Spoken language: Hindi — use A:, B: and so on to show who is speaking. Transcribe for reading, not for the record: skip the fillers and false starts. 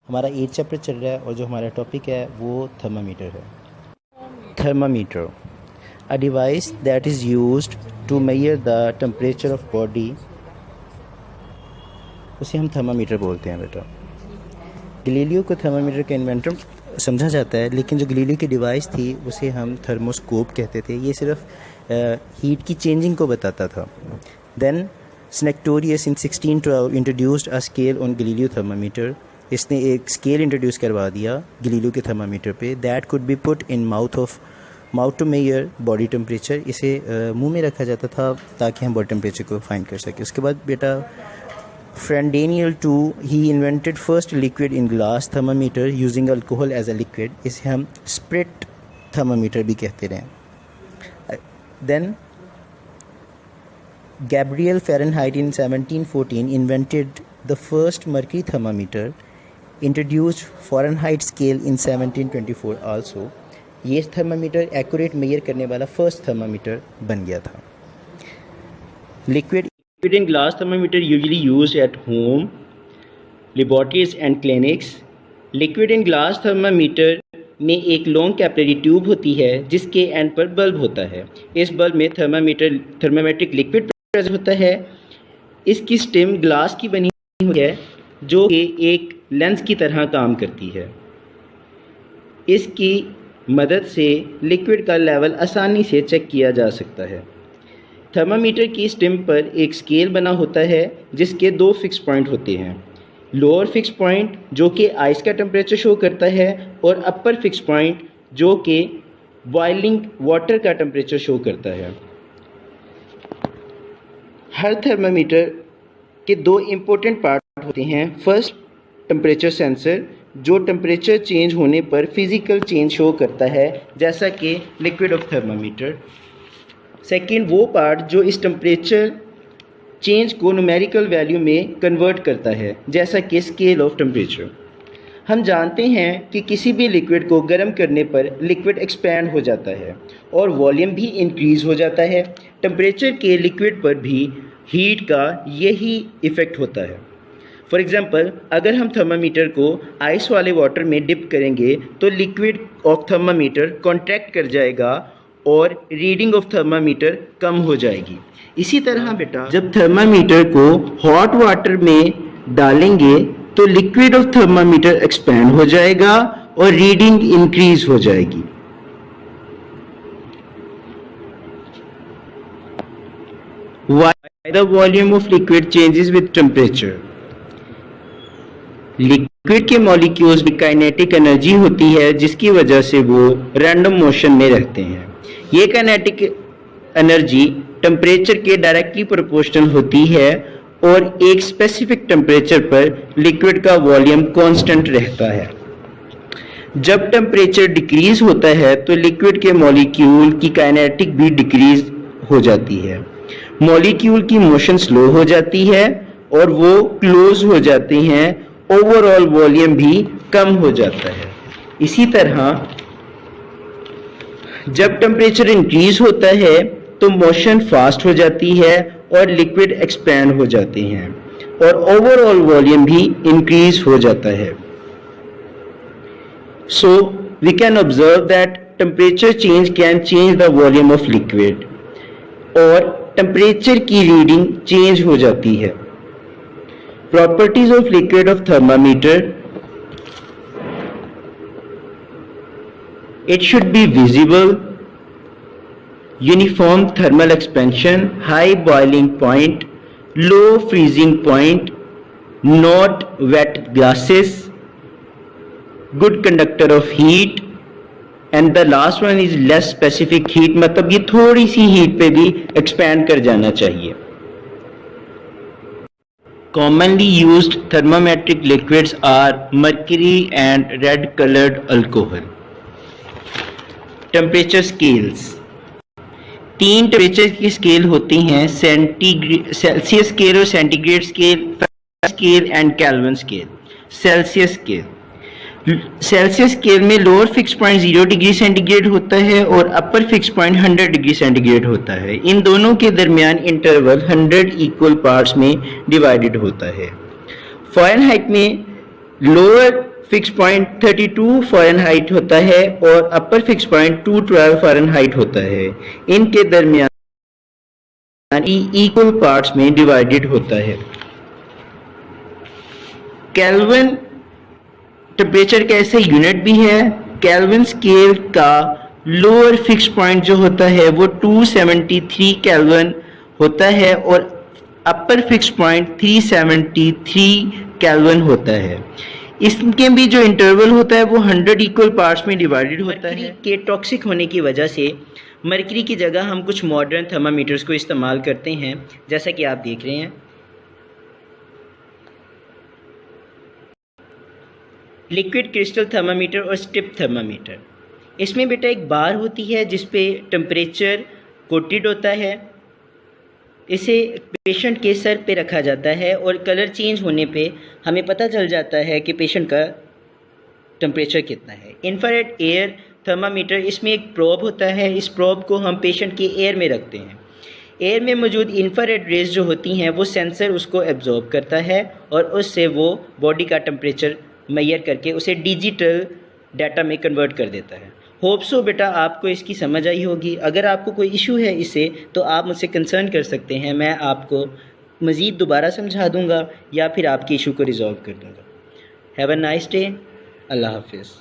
A: हमारा 8 चैप्टर चल रहा है और जो हमारा टॉपिक है वो थर्मामीटर है। Thermometer, a device that is used to measure the temperature of body, उसे हम थर्मामीटर बोलते हैं बेटा। गलीलियो को थर्मामीटर का इन्वेंटर समझा जाता है, लेकिन जो गलीलियो की डिवाइस थी उसे हम थर्मोस्कोप कहते थे। ये सिर्फ हीट की चेंजिंग को बताता था। Then Sanctorius in 1612 introduced a scale on Galileo thermometer. इसने एक स्केल इंट्रोड्यूस करवा दिया गलीलियो के थर्मामीटर पे। That could be put in mouth to measure body temperature. इसे मुंह में रखा जाता था ताकि हम बॉडी टेम्परेचर को फाइंड कर सकें। उसके बाद बेटा Ferdinand II, he invented first liquid in glass thermometer using alcohol as a liquid. इसे हम स्प्रिट थर्मामीटर भी कहते रहे। Then Gabriel Fahrenheit in 1714 invented the first mercury thermometer, introduced Fahrenheit scale in 1724 also. ये थर्मामीटर एक्यूरेट मेजर करने वाला फर्स्ट थर्मामीटर बन गया था। Liquid in glass thermometer usually used at home, laboratories and clinics. Liquid in glass thermometer में एक लॉन्ग कैपिलरी ट्यूब होती है जिसके एंड पर बल्ब होता है। इस बल्ब में थर्मामेट्रिक लिक्विड प्रेजेंट होता है। इसकी स्टेम ग्लास की बनी हुई है जो कि एक लेंस की तरह काम करती है। इसकी मदद से लिक्विड का लेवल आसानी से चेक किया जा सकता है। थर्मामीटर की स्टेम पर एक स्केल बना होता है जिसके दो फिक्स पॉइंट होते हैं। लोअर फिक्स पॉइंट जो कि आइस का टेम्परेचर शो करता है और अपर फिक्स पॉइंट जो कि बॉइलिंग वाटर का टेम्परेचर शो करता है। हर थर्मामीटर के दो इम्पोर्टेंट पार्ट होते हैं। फर्स्ट, टेम्परेचर सेंसर जो टेम्परेचर चेंज होने पर फिज़िकल चेंज शो करता है जैसा कि लिक्विड ऑफ थर्मामीटर। सेकेंड, वो पार्ट जो इस टेम्परेचर चेंज को न्यूमेरिकल वैल्यू में कन्वर्ट करता है जैसा कि स्केल ऑफ टेम्परेचर। हम जानते हैं कि किसी भी लिक्विड को गर्म करने पर लिक्विड एक्सपैंड हो जाता है और वॉल्यूम भी इंक्रीज़ हो जाता है। टेम्परेचर के लिक्विड पर भी हीट का यही इफ़ेक्ट होता है। फॉर एग्ज़ाम्पल, अगर हम थर्मामीटर को आइस वाले वाटर में डिप करेंगे तो लिक्विड ऑफ थर्मामीटर कॉन्ट्रैक्ट कर जाएगा और रीडिंग ऑफ थर्मामीटर कम हो जाएगी। इसी तरह बेटा जब थर्मामीटर को हॉट वाटर में डालेंगे तो लिक्विड ऑफ थर्मामीटर एक्सपैंड हो जाएगा और रीडिंग इंक्रीज हो जाएगी। Why the volume of liquid changes with temperature? Liquid के मॉलिक्यूल्स में काइनेटिक एनर्जी होती है जिसकी वजह से वो रैंडम मोशन में रहते हैं। ये काइनेटिक एनर्जी टेम्परेचर के डायरेक्टली प्रोपोर्शनल होती है और एक स्पेसिफिक टेम्परेचर पर लिक्विड का वॉल्यूम कांस्टेंट रहता है। जब टेम्परेचर डिक्रीज होता है तो लिक्विड के मॉलिक्यूल की काइनेटिक भी डिक्रीज हो जाती है। मॉलिक्यूल की मोशन स्लो हो जाती है और वो क्लोज हो जाते हैं। ओवरऑल वॉल्यूम भी कम हो जाता है। इसी तरह जब टेम्परेचर इंक्रीज होता है तो मोशन फास्ट हो जाती है और लिक्विड एक्सपैंड हो जाते हैं और ओवरऑल वॉल्यूम भी इंक्रीज हो जाता है। So we can observe that temperature change can change the volume of liquid और टेम्परेचर की रीडिंग चेंज हो जाती है। Properties of liquid of thermometer, it should be visible, uniform thermal expansion, high boiling point, low freezing point, not wet gases, good conductor of heat, and the last one is less specific heat, मतलब ये थोड़ी सी हीट पे भी एक्सपैंड कर जाना चाहिए। Commonly used thermometric liquids are mercury and red colored alcohol. Temperature scales, 3 temperature की स्केल होती हैं, सेल्सियस स्केल और centigrade scale and Kelvin scale. Celsius scale में lower fix point 0 degree centigrade होता है और upper fix point 100 degree centigrade होता है। इन दोनों के दरमियान इंटरवल 100 इक्वल पार्ट्स में डिवाइडेड होता है। फ़ारेनहाइट में लोअर फिक्स पॉइंट 32 फ़ारेनहाइट होता है और अपर फिक्स पॉइंट 212 फ़ारेनहाइट होता है। इनके दरमियान इक्वल पार्ट्स में डिवाइडेड होता है। केल्विन टेम्परेचर का ऐसे यूनिट भी है। केल्विन स्केल का लोअर फिक्स पॉइंट जो होता है वो 273 केल्विन होता है और अपर फिक्स पॉइंट 373 केल्विन होता है। इसके भी जो इंटरवल होता है वो 100 इक्वल पार्ट्स में डिवाइडेड होता है। के टॉक्सिक होने की वजह से मरकरी की जगह हम कुछ मॉडर्न थर्मामीटर्स को इस्तेमाल करते हैं, जैसा कि आप देख रहे हैं। लिक्विड क्रिस्टल थर्मामीटर और स्ट्रिप थर्मामीटर। इसमें बेटा एक बार होती है जिस पे टेम्परेचर कोटेड होता है। इसे पेशेंट के सर पे रखा जाता है और कलर चेंज होने पे हमें पता चल जाता है कि पेशेंट का टेम्परेचर कितना है। इंफ्रारेड एयर थर्मामीटर, इसमें एक प्रोब होता है। इस प्रोब को हम पेशेंट के एयर में रखते हैं। एयर में मौजूद इंफ्रारेड रेज जो होती हैं वो सेंसर उसको एब्जॉर्ब करता है और उससे वो बॉडी का टेम्परेचर मेजर करके उसे डिजिटल डाटा में कन्वर्ट कर देता है। होप सो बेटा आपको इसकी समझ आई होगी। अगर आपको कोई इशू है इससे तो आप मुझसे कंसर्न कर सकते हैं, मैं आपको मज़ीद दोबारा समझा दूंगा या फिर आपके इशू को रिजॉल्व कर दूंगा। Have a nice day. अल्लाह हाफिज़।